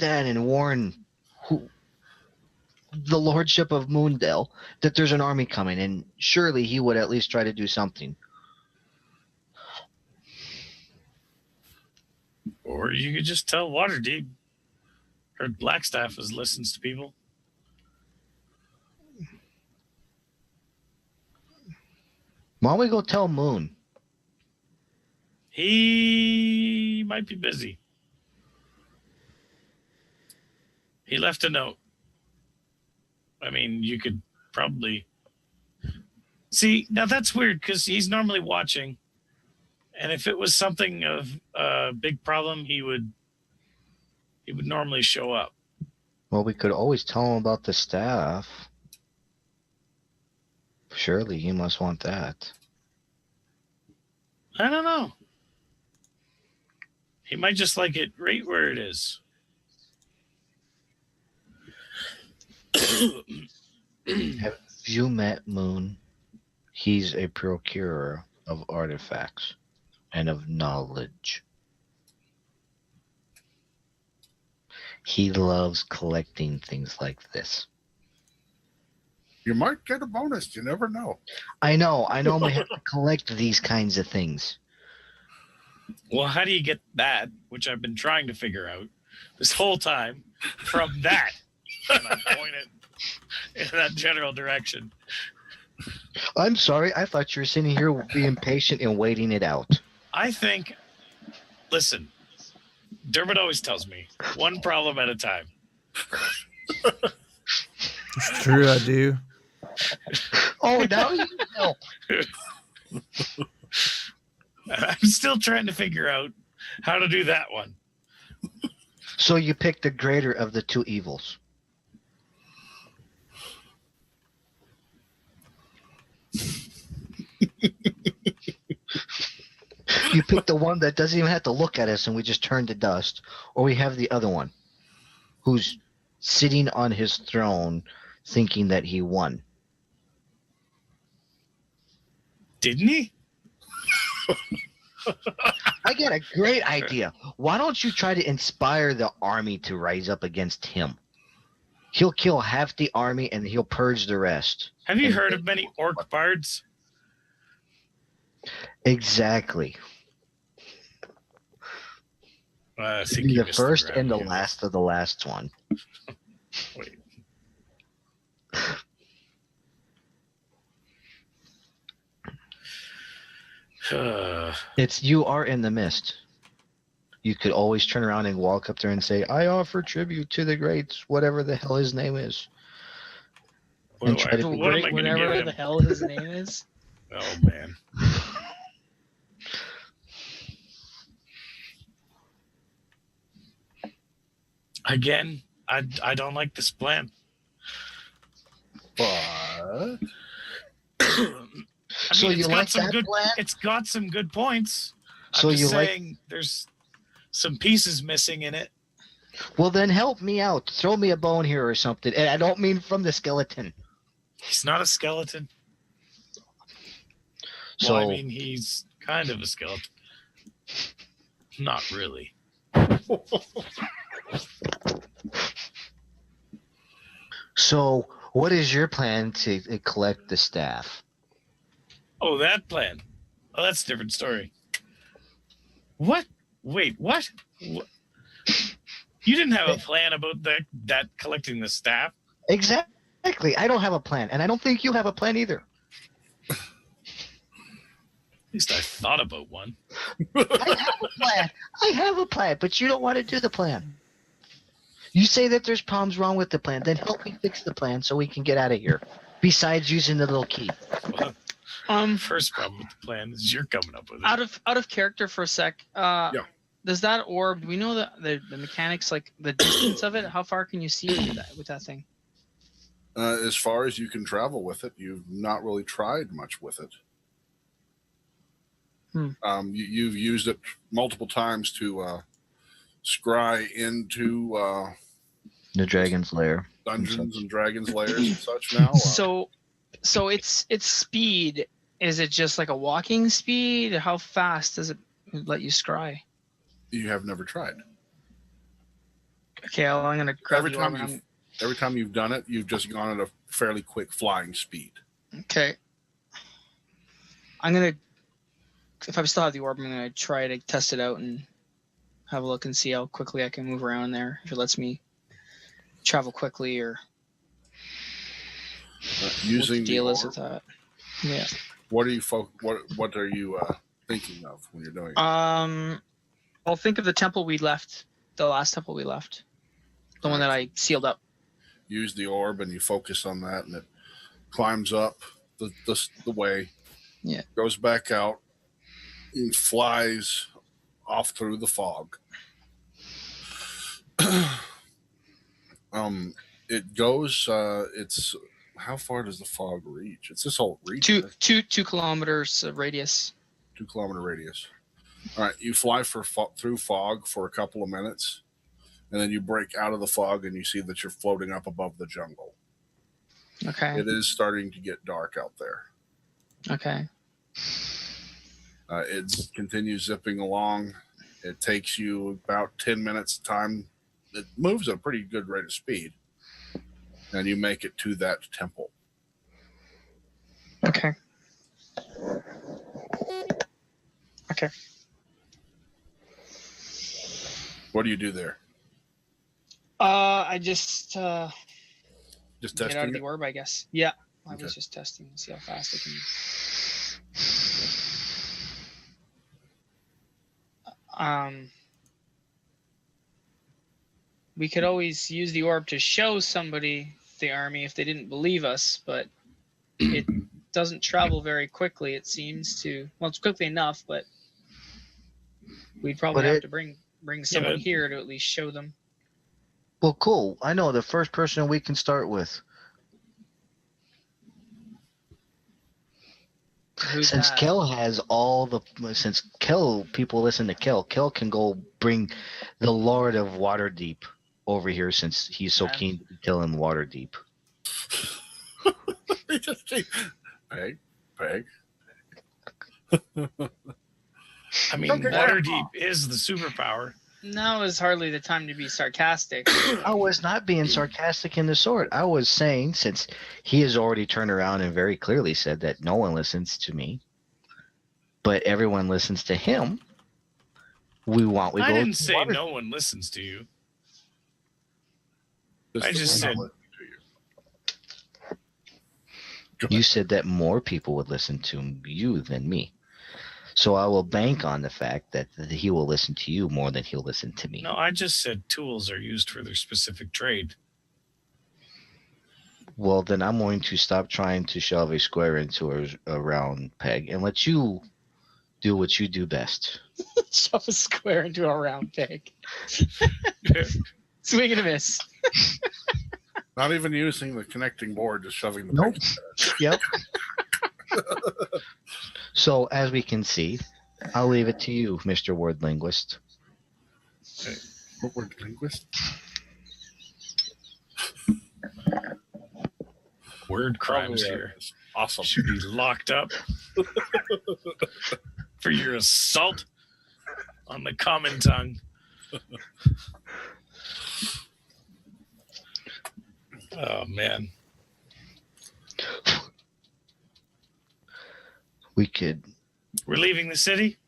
stand and warn the lordship of Moondale that there's an army coming, and surely he would at least try to do something. Or you could just tell Waterdeep. Her Blackstaff listens to people. Why don't we go tell Moon? He might be busy. He left a note. I mean, you could probably... See, now that's weird, because he's normally watching. And if it was something of a big problem, he would normally show up. Well, we could always tell him about the staff. Surely he must want that. I don't know. He might just like it right where it is. Have you met Moon? He's a procurer of artifacts and of knowledge. He loves collecting things like this. You might get a bonus. You never know. I know. I normally have to collect these kinds of things. Well, how do you get that, which I've been trying to figure out this whole time, from that? And I point it in that general direction. I'm sorry. I thought you were sitting here being patient and waiting it out. I think, listen, Dermot always tells me, one problem at a time. It's true, I do. Oh, now you know. I'm still trying to figure out how to do that one. So you picked the greater of the two evils. You pick the one that doesn't even have to look at us and we just turn to dust. Or we have the other one who's sitting on his throne thinking that he won. Didn't he? I got a great idea. Why don't you try to inspire the army to rise up against him? He'll kill half the army and he'll purge the rest. Have you heard of many orc bards? Exactly. I think Be you the missed first ground and the here. last of the last one. Wait. It's you are in the mist. You could always turn around and walk up there and say, I offer tribute to the greats, whatever the hell his name is. And try to be what am great. I going to Whatever give the him? hell his name is. Oh, man. Again, I don't like this plan. But So you like some that good, plan? It's got some good points. So I'm just you like- saying there's some pieces missing in it. Well, then help me out. Throw me a bone here or something. And I don't mean from the skeleton. He's not a skeleton. So, Well, I mean, he's kind of a skeleton. Not really. so what is your plan to collect the staff? Oh, that plan. Oh, that's a different story. What? Wait, what? You didn't have a plan about that collecting the staff? Exactly. I don't have a plan. And I don't think you have a plan either. At least I thought about one. I have a plan. I have a plan, but you don't want to do the plan. You say that there's problems wrong with the plan. Then help me fix the plan so we can get out of here. Besides using the little key. First problem with the plan is you're coming up with it. Out of character for a sec. Does that orb? Do we know the mechanics, like the distance of it? How far can you see with that thing? as far as you can travel with it, you've not really tried much with it. You've used it multiple times to scry into the dragon's lair, dungeons and dragons' lairs and such now. So its speed, is it just like a walking speed? How fast does it let you scry? You have never tried. Okay, well, I'm gonna grab Every the time orb. you've every time you've done it, you've just gone at a fairly quick flying speed. Okay. I'm gonna, if I still have the orb, I'm gonna try to test it out and have a look and see how quickly I can move around there. If it lets me travel quickly, or what the Using the deal is orb, with that. Yeah. what are you what are you thinking of when you're doing it? I'll think of the temple we left, the last temple we left, the one that I sealed up. Use the orb and you focus on that, and it climbs up the way. Yeah. Goes back out and flies off through the fog. It goes. It's how far does the fog reach? It's this whole region. 2 kilometers radius. 2 kilometer radius. All right, you fly through fog for a couple of minutes, and then you break out of the fog and you see that you're floating up above the jungle. Okay. It is starting to get dark out there. Okay. It continues zipping along. It takes you about 10 minutes time. It moves at a pretty good rate of speed, and you make it to that temple. Okay. Okay. What do you do there? I just Just get out of testing the it? orb, I guess. Yeah. I Okay. was just testing to see how fast I can. We could always use the orb to show somebody the army if they didn't believe us, but it doesn't travel very quickly. It seems to. Well, it's quickly enough, but we'd probably have to bring someone here to at least show them. Well, cool. I know the first person we can start with. Who's Since that? Kel has since Kel, people listen to Kel can go bring the Lord of Waterdeep over here since he's so keen to kill him Waterdeep. Peg. I mean, Okay, Waterdeep is the superpower. Now is hardly the time to be sarcastic. I was not being sarcastic in the sort. I was saying, since he has already turned around and very clearly said that no one listens to me, but everyone listens to him. I didn't say no one listens to you. I just said you said that more people would listen to you than me. So I will bank on the fact that he will listen to you more than he'll listen to me. no. I just said tools are used for their specific trade. Well, then I'm going to stop trying to shove a square into a round peg and let you do what you do best. Shove a square into a round peg. Swing and a miss. Not even using the connecting board, just shoving the Nope. peg. Yep. So, as we can see, I'll leave it to you, Mr. Word Linguist. Okay. What word linguist? Word crimes Oh, yeah. here Awesome. should be locked up for your assault on the common tongue. Oh man. We're leaving the city?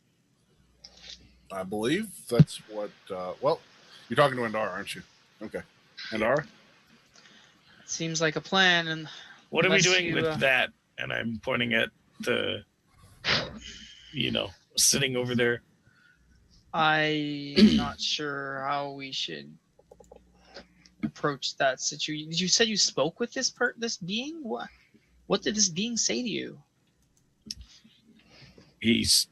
I believe that's what. Well, you're talking to Andar, aren't you? Okay. Andar? Seems like a plan. And what are we unless doing you, with that? And I'm pointing at the, sitting over there. I'm not sure how we should approach that situation. You said you spoke with this being? What did this being say to you? He's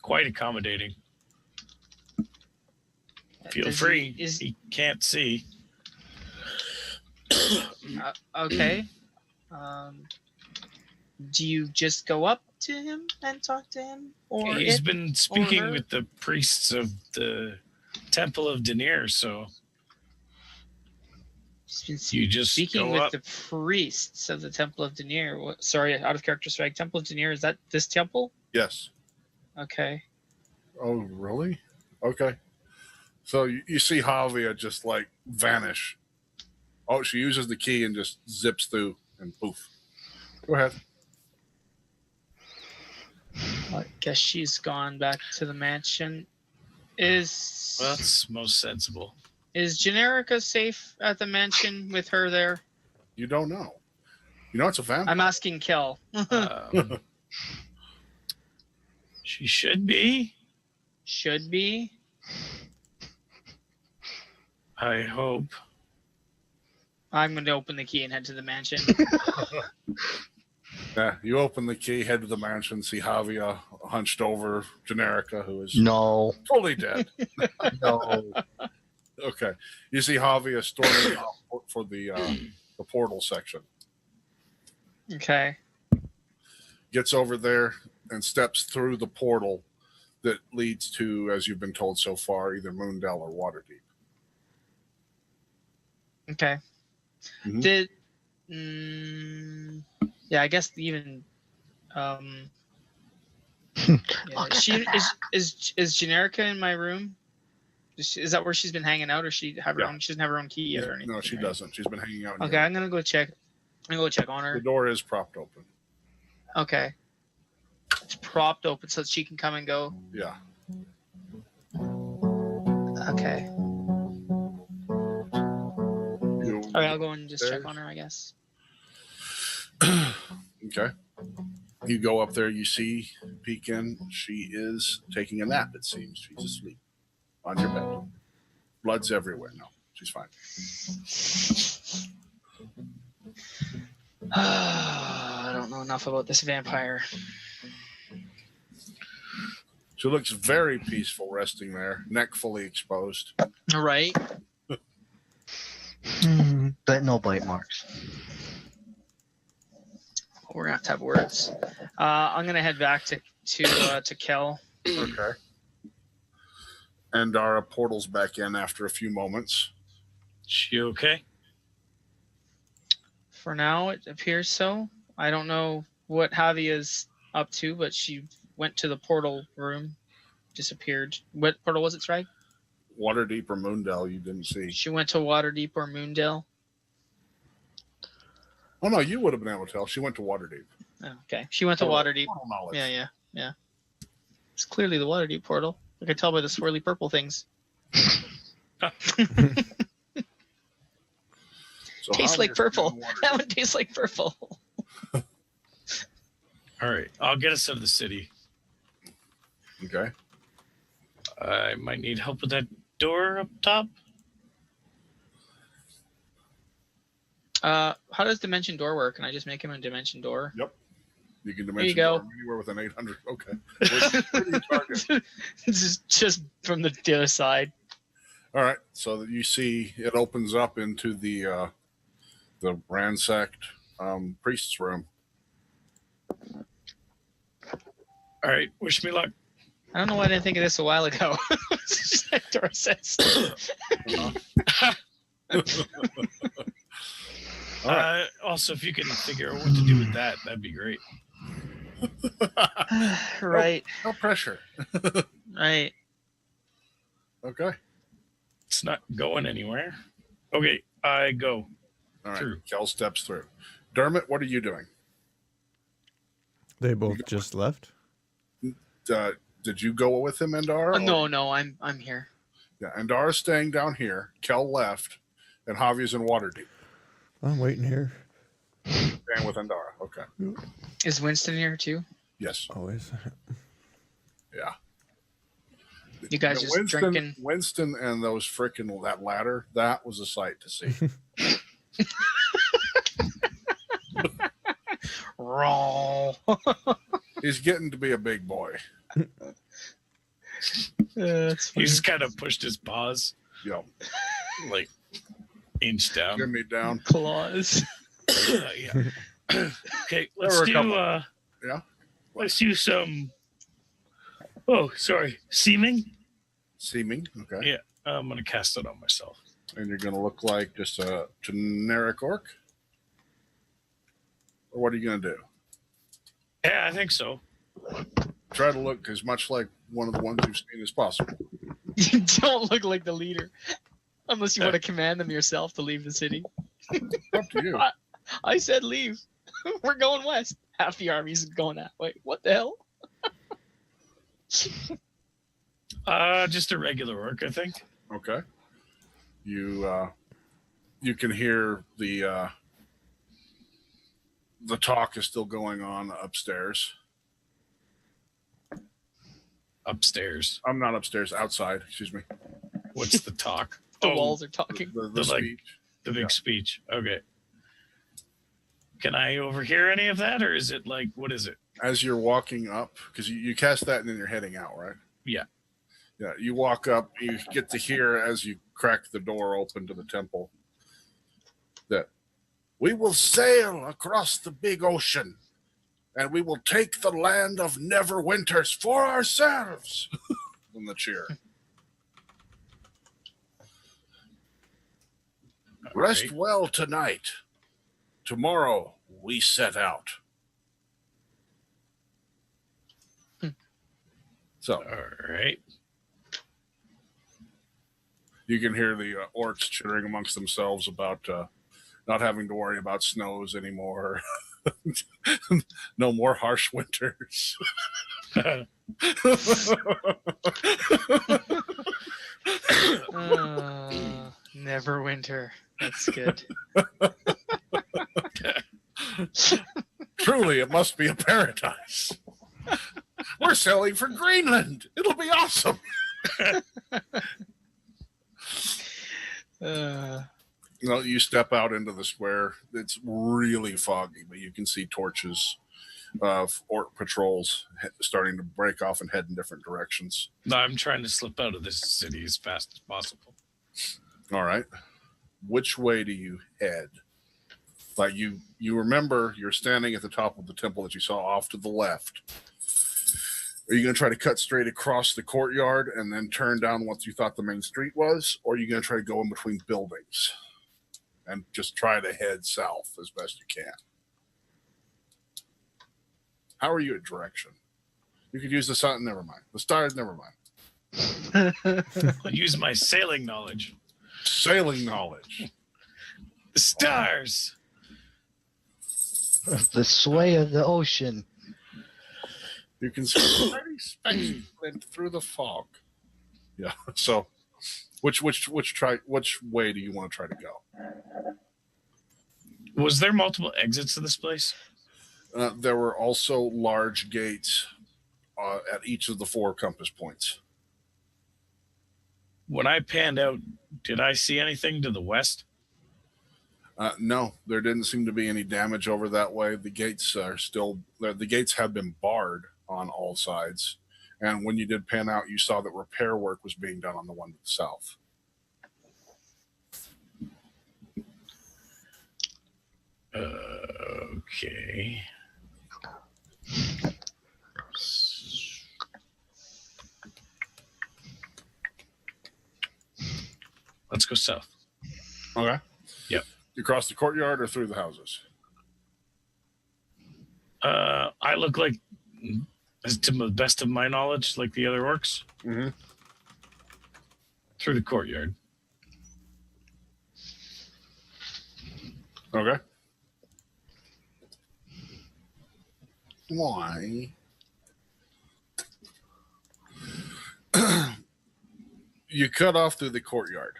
quite accommodating. Feel free. He can't see. Okay. Do you just go up to him and talk to him? Or he's been speaking with the priests of the Temple of Denier, so you just speaking go with up. the priests of the Temple of Denier. Sorry, out of character Sragg. Temple of Denier, is that this temple? Yes. Okay. Oh, really? Okay. So you see Haavia just like vanish. Oh, she uses the key and just zips through and poof. Go ahead. I guess she's gone back to the mansion. Is Well, that's most sensible. is Generica safe at the mansion with her there? You don't know. You know it's a vampire. I'm asking Kel. She should be. Should be. I hope. I'm going to open the key and head to the mansion. Yeah, you open the key, head to the mansion, see Haavia hunched over Generica, who is No. fully dead. No. Okay. You see Haavia storming off for the portal section. Okay. Gets over there and steps through the portal that leads to, as you've been told so far, either Moondell or Waterdeep. Okay. Mhm. Did yeah, I guess even yeah, she is Generica in my room? Is that where she's been hanging out, or she have her own? She doesn't have her own key yet, or anything. No, she right? doesn't. She's been hanging out. In Okay, here. I'm gonna go check. I'm gonna go check on The her. door is propped open. Okay. It's propped open so that she can come and go. Yeah. Okay. You- All right, I'll go and just check There's- on her, I guess. Okay. You go up there, you see, peek in. She is taking a nap, it seems. She's asleep on your bed. Blood's everywhere. No, she's fine. I don't know enough about this vampire. She looks very peaceful resting there, neck fully exposed. All right. But no bite marks. We're gonna have to have words. I'm gonna head back to Kel. Okay. And Dara portals back in after a few moments. She okay? For now, it appears so. I don't know what Haavia's up to, but she went to the portal room, disappeared. What portal was it, Sragg? Waterdeep or Moondell, you didn't see. She went to Waterdeep or Moondale. Oh, no, you would have been able to tell. She went to Waterdeep. Oh, okay, she went to Waterdeep. Portal knowledge. Yeah. It's clearly the Waterdeep portal. I can tell by the swirly purple things. So Tastes like Haavia's purple. in Waterdeep. That one tastes like purple. All right, I'll get us out of the city. Okay. I might need help with that door up top. How does Dimension Door work? Can I just make him a Dimension Door? You can you dimension go. door anywhere with an 800. Okay. Where do you target? just from the other side. All right. So that you see it opens up into the ransacked priest's room. All right, wish me luck. I don't know why I didn't think of this a while ago. Door says. All right. Also, if you can figure out what to do with that, that'd be great. Right. No pressure. Right. Okay. It's not going anywhere. Okay, I go. All right. Through. Kel steps through. Dermot, what are you doing? They both just left. Did you go with him, Endara? No, I'm here. Yeah, Endara's staying down here. Kel left, and Javia's in Waterdeep. I'm waiting here. Staying with Endara. Okay. Is Winston here too? Yes. Always. Yeah. You guys just drinking? Winston and those that ladder, that was a sight to see. Raw. He's getting to be a big boy. That's He just kind of pushed his paws, Yo, like, inch down. get me down. claws. Yeah. Okay, let's There were a do. couple. Yeah. Let's do some. Oh, sorry, seeming. Seeming. Okay. Yeah, I'm gonna cast it on myself. And you're going to look like just a generic orc? Or what are you going to do? Yeah, I think so. Try to look as much like one of the ones you've seen as possible. You don't look like the leader. Unless you want to command them yourself to leave the city. Up to you. I said leave. We're going west. Half the army's going that way. What the hell? Just a regular orc, I think. Okay. You can hear the talk is still going on upstairs. Upstairs. I'm not upstairs. Outside. Excuse me. What's the talk? The walls are talking. The speech. The big speech. Okay. Can I overhear any of that, or is it like, what is it? As you're walking up, because you cast that and then you're heading out, right? Yeah. Yeah. You walk up, you get to hear as you crack the door open to the temple that we will sail across the big ocean and we will take the land of Neverwinters for ourselves. From the cheer. Rest well tonight. Tomorrow we set out. So, all right. You can hear the orcs chittering amongst themselves about not having to worry about snows anymore. No more harsh winters. Neverwinter. That's good. Truly, it must be a paradise. We're sailing for Greenland. It'll be awesome. You step out into the square. It's really foggy, but you can see torches of orc patrols starting to break off and head in different directions. No, I'm trying to slip out of this city as fast as possible. All right. Which way do you head? Like you remember you're standing at the top of the temple that you saw off to the left. Are you going to try to cut straight across the courtyard and then turn down what you thought the main street was? Or are you going to try to go in between buildings and just try to head south as best you can? How are you at direction? You could use the sun. Never mind. The stars. Never mind. I'll use my sailing knowledge. Sailing knowledge. The stars. The sway of the ocean. You can see pretty specks through the fog. Yeah. So, which way do you want to try to go? Was there multiple exits to this place? There were also large gates at each of the 4 compass points. When I panned out, did I see anything to the west? No, there didn't seem to be any damage over that way. The gates are still the gates have been barred on all sides, and when you did pan out, you saw that repair work was being done on the one to the south. Okay. Let's go south. Okay. Yep. You cross the courtyard or through the houses? I look like, as to the best of my knowledge, like the other orcs. Mm-hmm. Through the courtyard. Okay. Why? You cut off through the courtyard.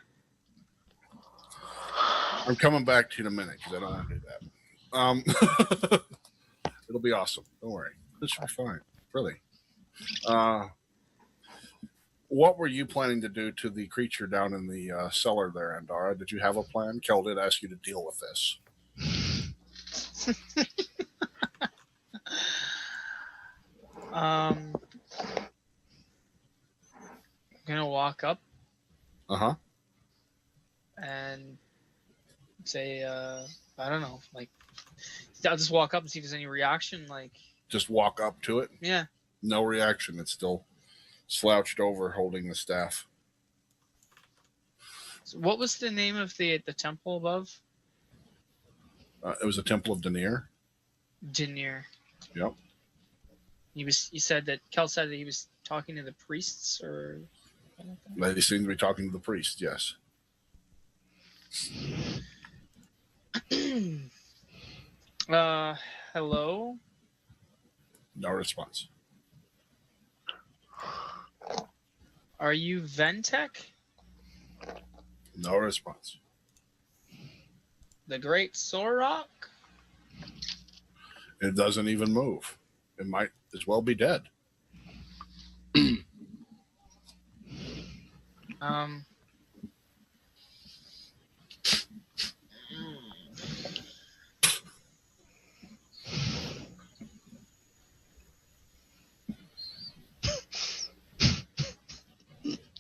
I'm coming back to you in a minute because I don't want to do that. It'll be awesome. Don't worry. This should be fine. Really. What were you planning to do to the creature down in the cellar there, Andara? Did you have a plan? Kel did ask you to deal with this. I'm gonna walk up Uh-huh. and say, I don't know, like, I'll just walk up and see if there's any reaction. Like, Just walk up to it. yeah. No reaction. It's still slouched over holding the staff. So what was the name of the temple above? It was a Temple of Denier. Denier. Yep. He said that Kel said that he was talking to the priests, or They seem to be talking to the priest, yes. Hello? No response. Are you Ventec? No response. The Great Sorok? It doesn't even move. It might as well be dead.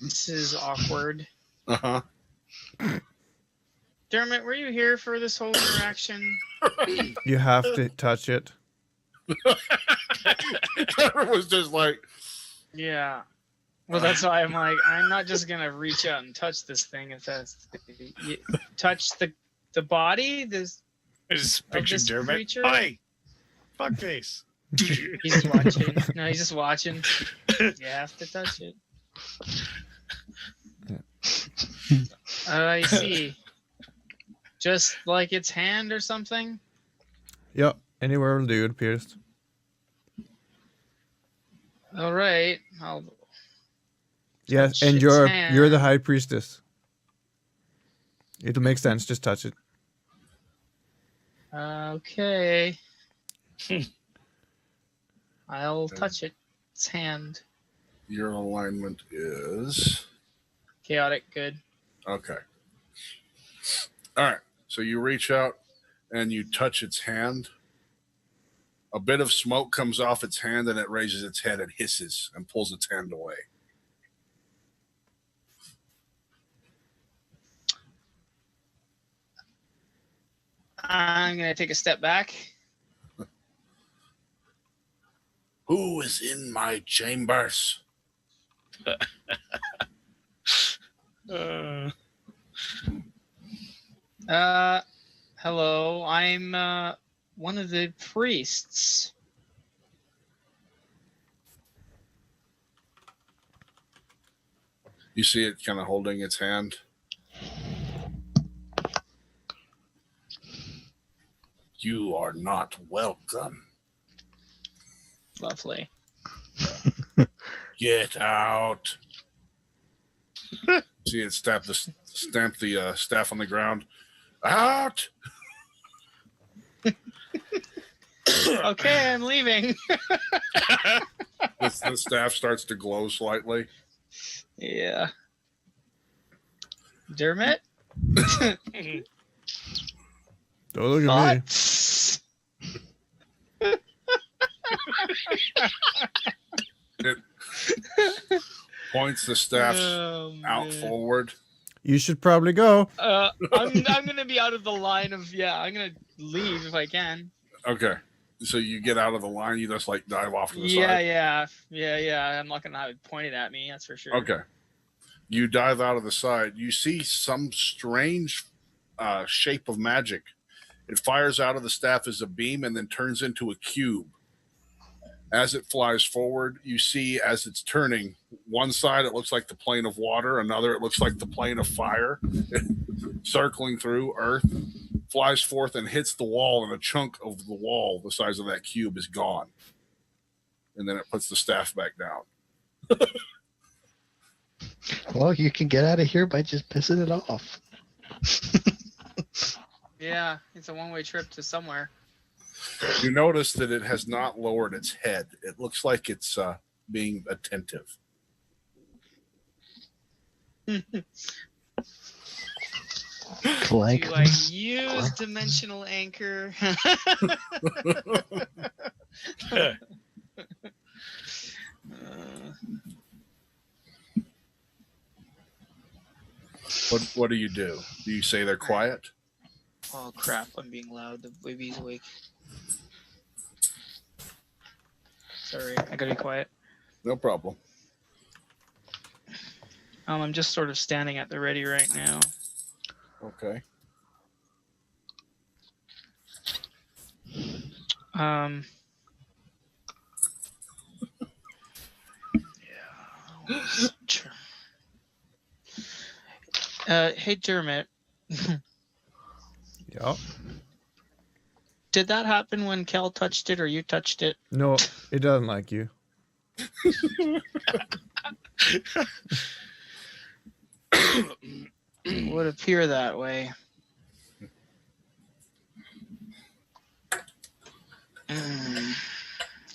This is awkward. Uh-huh. Dermot, were you here for this whole interaction? You have to touch it. Trevor was just like, Yeah. Well, that's why I'm like, I'm not just gonna reach out and touch this thing. If that's touch the body, this I just of picture this Dermot. creature. Hey, fuckface. He's just watching. No, he's just watching. You have to touch it. I see. Just like its hand or something? Yep, anywhere will do, it appears. Alright. Yes, touch and its you're the hand. high priestess. It'll make sense, just touch it. Okay. I'll touch it. Its hand. your alignment is... Chaotic good. Okay. All right. So you reach out and you touch its hand. A bit of smoke comes off its hand and it raises its head and hisses and pulls its hand away. I'm gonna take a step back. Who is in my chambers? Hello. I'm one of the priests. You see it kind of holding its hand. You are not welcome. Lovely. Get out. See it stamp the staff on the ground. Out. Okay, I'm leaving. The staff starts to glow slightly. Yeah. Dermot? Don't look at me. Thoughts? It points the staff Oh, out man. forward. You should probably go. I'm gonna be out of the line of I'm gonna leave if I can. Okay. So you get out of the line, you just like dive off to the Yeah, side. yeah. I'm not gonna have it pointed at me, that's for sure. Okay. You dive out of the side. You see some strange shape of magic. It fires out of the staff as a beam and then turns into a cube. As it flies forward, you see as it's turning, one side it looks like the plane of water, another it looks like the plane of fire. Circling through Earth, flies forth and hits the wall, and a chunk of the wall the size of that cube is gone. And then it puts the staff back down. Well, you can get out of here by just pissing it off. Yeah, it's a one-way trip to somewhere. You notice that it has not lowered its head. It looks like it's being attentive. Like, Do I use dimensional anchor? What do you do? Do you say they're quiet? Oh crap, I'm being loud. The baby's awake. Sorry, I gotta be quiet. No problem. I'm just sort of standing at the ready right now. Okay. Hey, Dermot. Yeah. Did that happen when Kel touched it or you touched it? No, it doesn't like you. Would appear that way.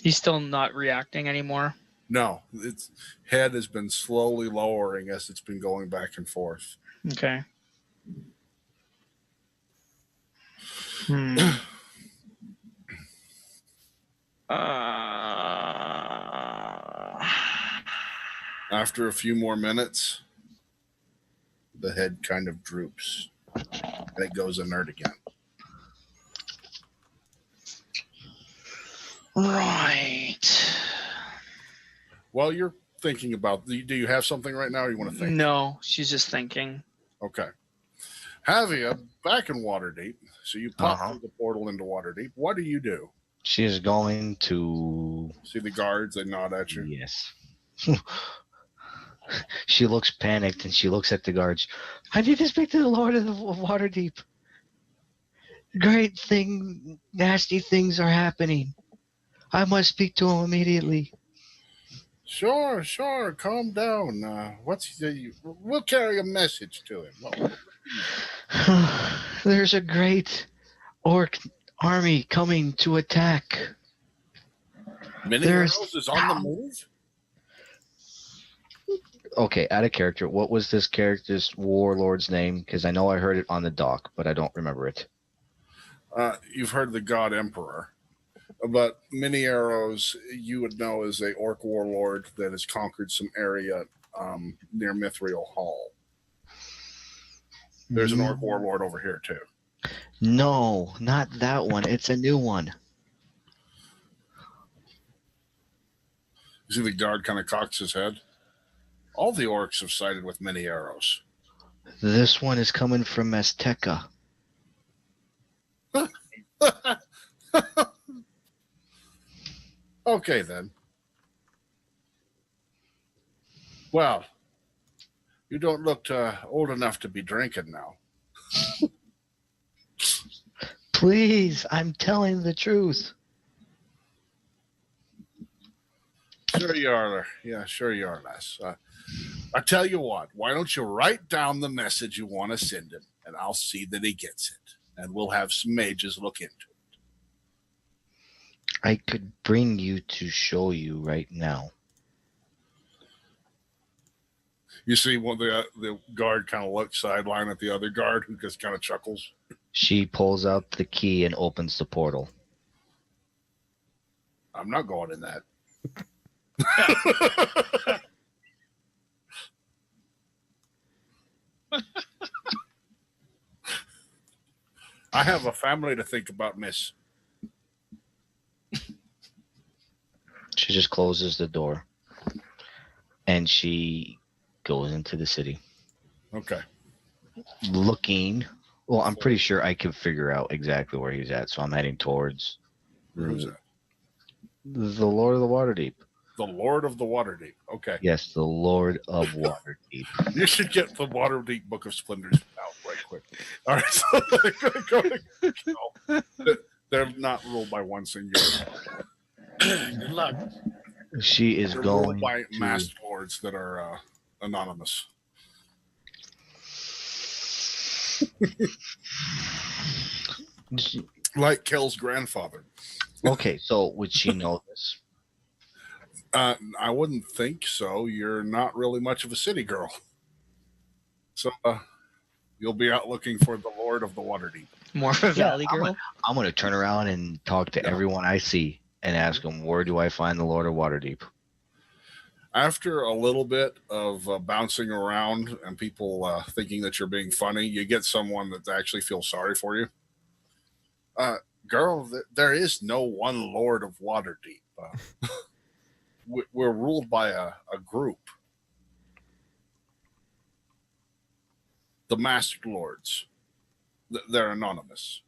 He's still not reacting anymore. No, its head has been slowly lowering as it's been going back and forth. Okay. After a few more minutes, the head kind of droops and it goes inert again. Right. Well, you're thinking about, do you have something right now or you want to think? No, she's just thinking. Okay. Haavia, back in Waterdeep. So you pop through the portal into Waterdeep. What do you do? She is going to... See the guards, they nod at you. Yes. She looks panicked and she looks at the guards. I need to speak to the Lord of Waterdeep. Great thing, nasty things are happening. I must speak to him immediately. Sure, calm down. We'll carry a message to him. There's a great orc army coming to attack. Many Arrows is on the move? Okay, out of character, what was this character's warlord's name? Because I know I heard it on the dock, but I don't remember it. You've heard the God Emperor. But Many Arrows, you would know, is a orc warlord that has conquered some area near Mithril Hall. There's an orc warlord over here, too. No, not that one. It's a new one. You see the guard kind of cocks his head? All the orcs have sided with Many Arrows. This one is coming from Azteca. Okay, then. Well, you don't look old enough to be drinking now. Please, I'm telling the truth. Sure you are. Yeah, sure you are, Les. I tell you what, why don't you write down the message you want to send him, and I'll see that he gets it, and we'll have some mages look into it. I could bring you to show you right now. You see one the guard kind of looks sideline at the other guard who just kind of chuckles. She pulls out the key and opens the portal. I'm not going in that. I have a family to think about, miss. She just closes the door. And she goes into the city. Okay. Looking. Well, I'm pretty sure I can figure out exactly where he's at, so I'm heading towards Who's that? the Lord of the Waterdeep. The Lord of the Waterdeep. Okay. Yes, the Lord of Waterdeep. You should get the Waterdeep Book of Splendors out right quick. All right. So they're not ruled by one singular. Good luck. She is They're going ruled by to... masked lords that are anonymous. Like Kel's grandfather. Okay, so would she know this? I wouldn't think so. You're not really much of a city girl. So you'll be out looking for the Lord of the Waterdeep. More of a valley girl? I'm going to turn around and talk to everyone I see and ask them, where do I find the Lord of Waterdeep? After a little bit of bouncing around and people thinking that you're being funny, you get someone that actually feels sorry for you. Girl, there is no one Lord of Waterdeep. We're ruled by a group. The Masked Lords. They're anonymous.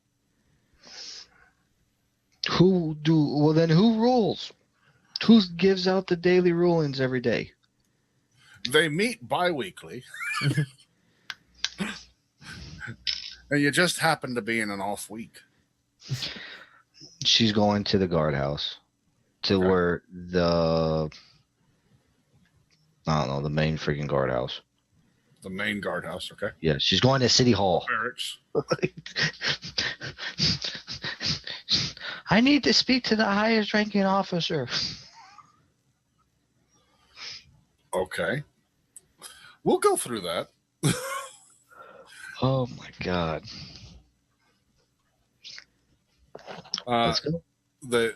Well, then who rules? Who gives out the daily rulings every day? They meet bi-weekly. And you just happen to be in an off week. She's going to the guardhouse, to Okay. where the main freaking guardhouse. The main guardhouse, okay? Yeah, she's going to City Hall. Barracks. I need to speak to the highest ranking officer. Okay. We'll go through that. Oh my god. Let's go. They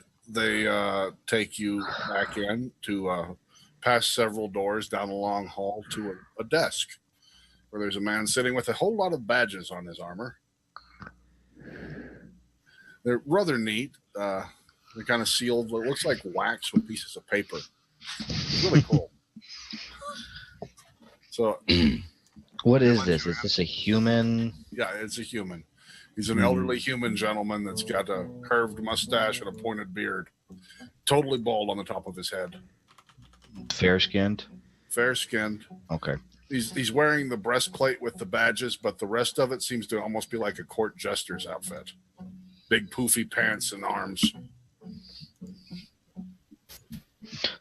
take you back in to past several doors down a long hall to a desk where there's a man sitting with a whole lot of badges on his armor. They're rather neat. They're kind of sealed. It looks like wax with pieces of paper. It's really cool. So, What is this? Is this a human? yeah, it's a human. He's an elderly human gentleman that's got a curved mustache and a pointed beard. Totally bald on the top of his head. Fair skinned? Fair skinned. Okay. He's wearing the breastplate with the badges, but the rest of it seems to almost be like a court jester's outfit. Big poofy pants and arms.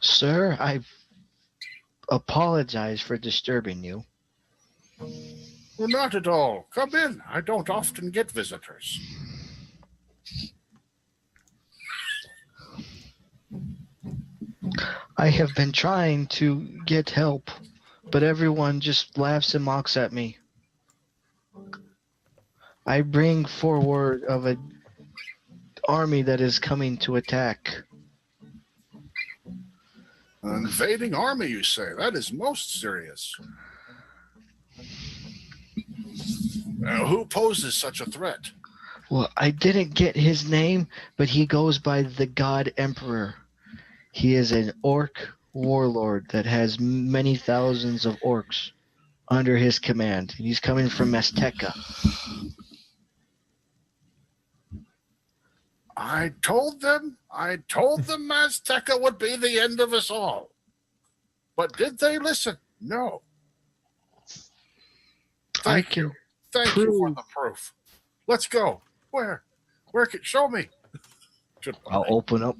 Sir, I apologize for disturbing you. Well, not at all. Come in. I don't often get visitors. I have been trying to get help, but everyone just laughs and mocks at me. I bring forward of an army that is coming to attack. An invading army, you say? That is most serious. Who poses such a threat? Well, I didn't get his name, but he goes by the God Emperor. He is an orc warlord that has many thousands of orcs under his command. He's coming from Azteca. I told them Azteca would be the end of us all. But did they listen? No. Thank you for the proof. Let's go. Where can show me? I'll open up.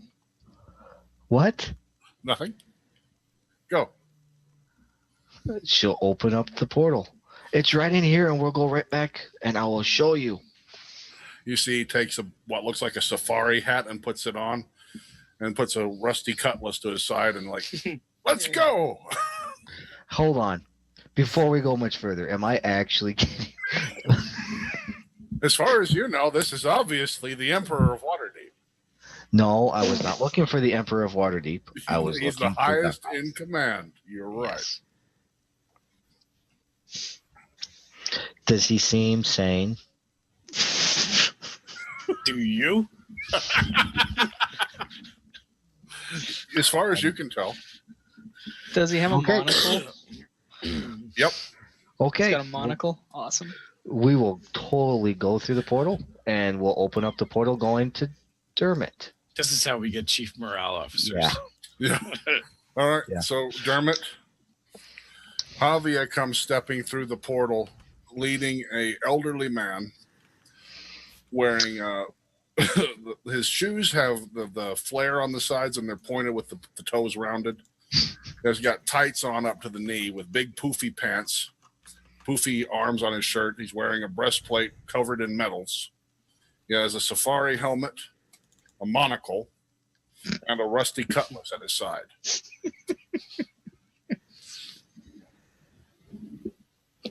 What? Nothing. Go. She'll open up the portal. It's right in here, and we'll go right back, and I will show you. You see, he takes what looks like a safari hat and puts it on, and puts a rusty cutlass to his side, and like, let's go. Hold on. Before we go much further, am I actually kidding? As far as you know, this is obviously the Emperor of Waterdeep. No, I was not looking for the Emperor of Waterdeep. He's the highest in command. You're right. Yes. Does he seem sane? Do you? As far as you can tell. Does he have a monocle? Yep. Okay. He's got a monocle. Awesome. We will totally go through the portal, and we'll open up the portal going to Dermot. This is how we get chief morale officers. Yeah. All right. Yeah. So Dermot, Haavia comes stepping through the portal, leading a elderly man wearing his shoes have the flare on the sides, and they're pointed with the toes rounded. He's got tights on up to the knee with big poofy pants, poofy arms on his shirt. He's wearing a breastplate covered in medals. He has a safari helmet, a monocle, and a rusty cutlass at his side.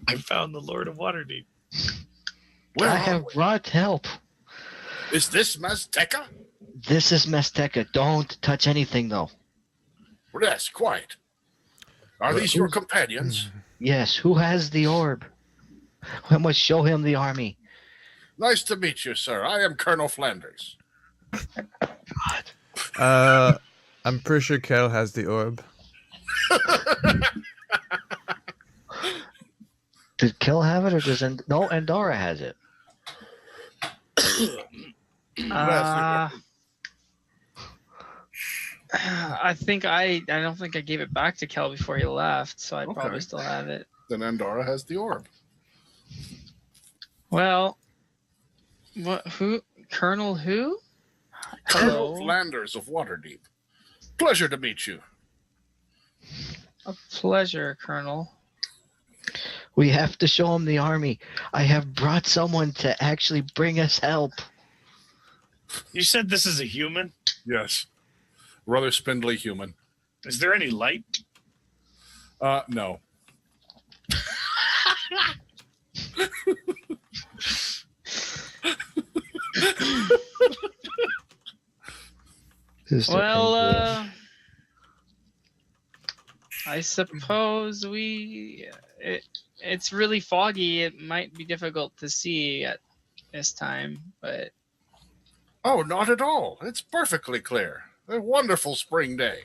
I found the Lord of Waterdeep. Where I are have we? brought help. Is this Mazteca? This is Mazteca. Don't touch anything, though. Yes, quite. Are these your companions? Yes, who has the orb? I must show him the army. Nice to meet you, sir. I am Colonel Flanders. God. I'm pretty sure Kel has the orb. Did Kel have it, or does no? Andorra has it. I don't think I gave it back to Kel before he left, so I probably still have it. Then Andorra has the orb. Well, What? Who? Colonel who? Colonel Hello. Flanders of Waterdeep. Pleasure to meet you. A pleasure, Colonel. We have to show him the army. I have brought someone to actually bring us help. You said this is a human? Yes. Rather spindly human. Is there any light? No. Well, I suppose it's really foggy. It might be difficult to see at this time, but Oh, not at all. It's perfectly clear. A wonderful spring day.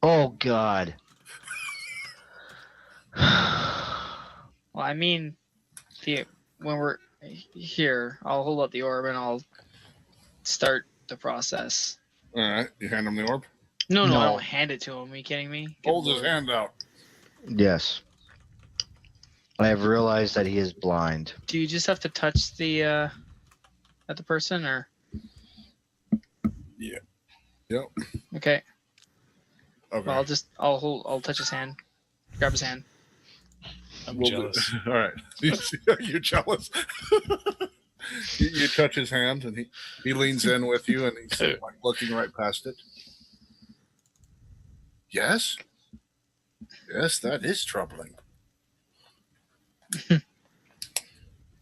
oh God. well, I mean, when we're here, I'll hold up the orb and I'll start the process. All right. You hand him the orb? No, I No. don't hand it to him. Are you kidding me? Good Holds his lord. hand out. Yes. I have realized that he is blind. Do you just have to touch the at the person, or? Yeah. Yep. Okay. Okay. Well, I'll touch his hand, grab his hand. I'm We'll do- jealous. All right. You're jealous. You touch his hand, and he leans in with you, and he's like looking right past it. Yes? Yes, that is troubling.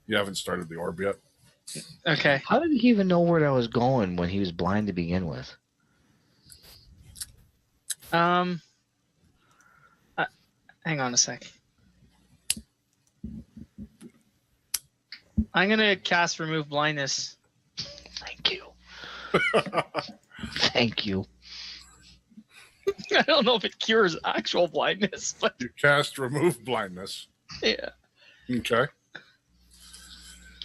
You haven't started the orb yet. Okay. How did he even know where I was going when he was blind to begin with? Hang on a sec. I'm gonna cast remove blindness. Thank you. Thank you. I don't know if it cures actual blindness, but You cast remove blindness. yeah. Okay.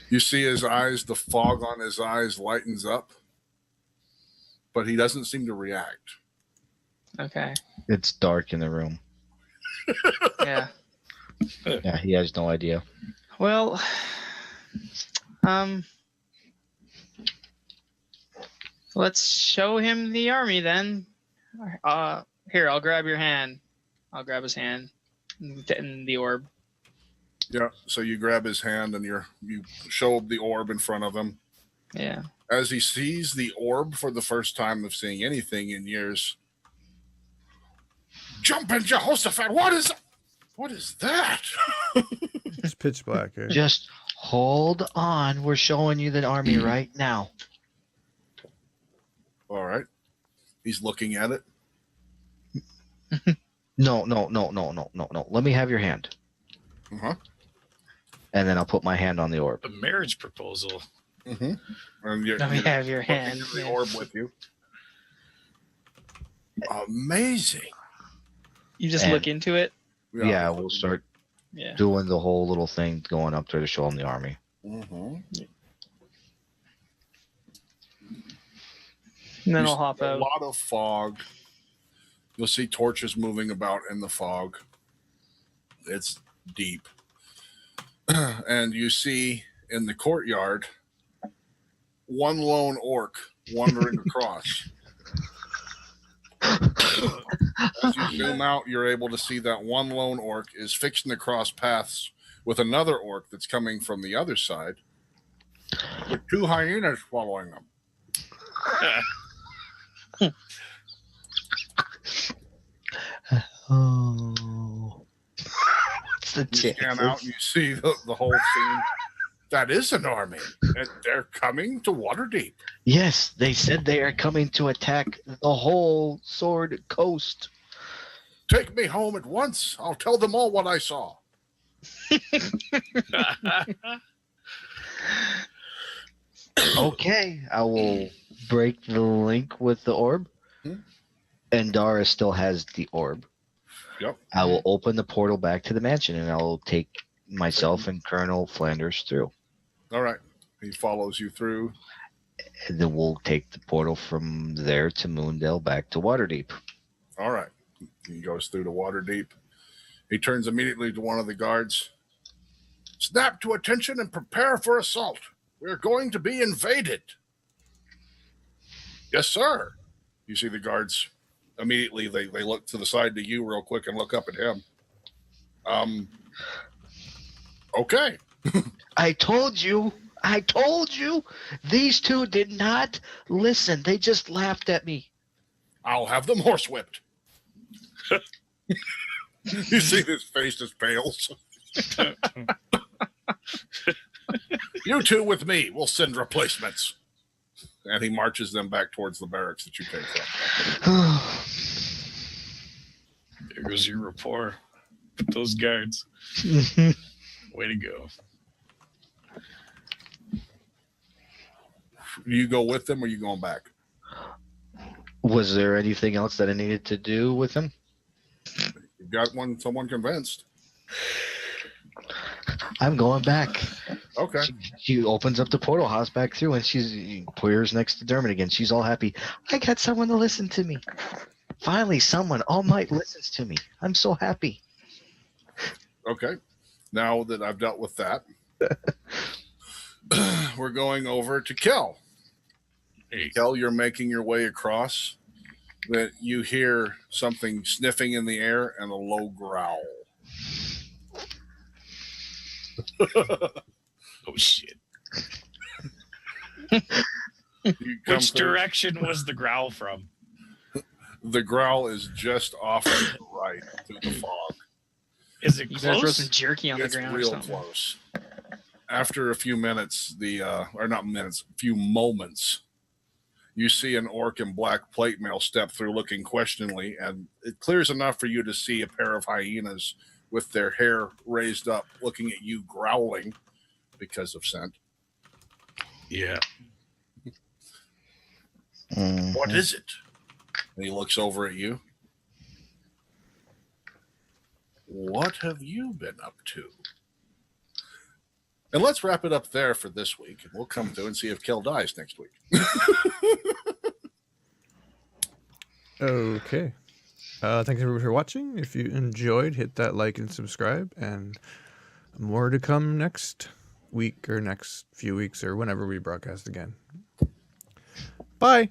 You see his eyes, the fog on his eyes lightens up, but he doesn't seem to react. Okay. It's dark in the room. Yeah. Yeah, he has no idea. Well, let's show him the army then. Here, I'll grab your hand. I'll grab his hand and the orb. Yeah. So you grab his hand and you show the orb in front of him. Yeah. As he sees the orb for the first time of seeing anything in years, jumping Jehoshaphat! What is that? It's pitch black. Eh? Just hold on. We're showing you the army right now. All right. He's looking at it. No. Let me have your hand. Uh-huh. And then I'll put my hand on the orb. A marriage proposal. Mm-hmm. And you're, Let me have your looking hand. at the Yeah. orb with you. Amazing. You just And- look into it. Yeah, we'll start Yeah. doing the whole little thing going up there to show him the army. Mm-hmm. And then I'll hop A out. lot of fog. You'll see torches moving about in the fog. It's deep. And you see in the courtyard one lone orc wandering across. As you zoom out, you're able to see that one lone orc is fixing to cross paths with another orc that's coming from the other side, with two hyenas following them. Oh. What's the You scan out and you see the whole scene. That is an army. And they're coming to Waterdeep. Yes, they said they are coming to attack the whole Sword Coast. Take me home at once. I'll tell them all what I saw. Okay, I will break the link with the orb. And Dara still has the orb. Yep. I will open the portal back to the mansion and I will take myself and Colonel Flanders through. All right. He follows you through. And then we'll take the portal from there to Moondale back to Waterdeep. All right. He goes through to Waterdeep. He turns immediately to one of the guards. Snap to attention and prepare for assault. We're going to be invaded. Yes, sir. You see the guards immediately. They look to the side to you real quick and look up at him. Okay. I told you. These two did not listen. They just laughed at me. I'll have them horsewhipped. You see his face just pales. You two with me. We'll send replacements. And he marches them back towards the barracks that you came from. There goes your rapport with those guards. Way to go. You go with them or you going back? Was there anything else that I needed to do with him? You got someone convinced. I'm going back. Okay. She opens up the portal house back through, and she's Poir's next to Dermot again. She's all happy. I got someone to listen to me. Finally, someone All Might listens to me. I'm so happy. Okay. Now that I've dealt with that, we're going over to Kel. Hey. Kel, you're making your way across. That you hear something sniffing in the air and a low growl. Oh, shit. Which direction was the growl from? The growl is just off to the right through the fog. Is it You better throw close? some jerky on the It's ground or real something. close. After a few minutes, few moments, you see an orc in black plate mail step through looking questioningly, and it clears enough for you to see a pair of hyenas with their hair raised up, looking at you, growling because of scent. Yeah. What is it? And he looks over at you. What have you been up to? And let's wrap it up there for this week. And we'll come through and see if Kel dies next week. Okay. Thanks everybody for watching. If you enjoyed, hit that like and subscribe. And more to come next week or next few weeks or whenever we broadcast again. Bye.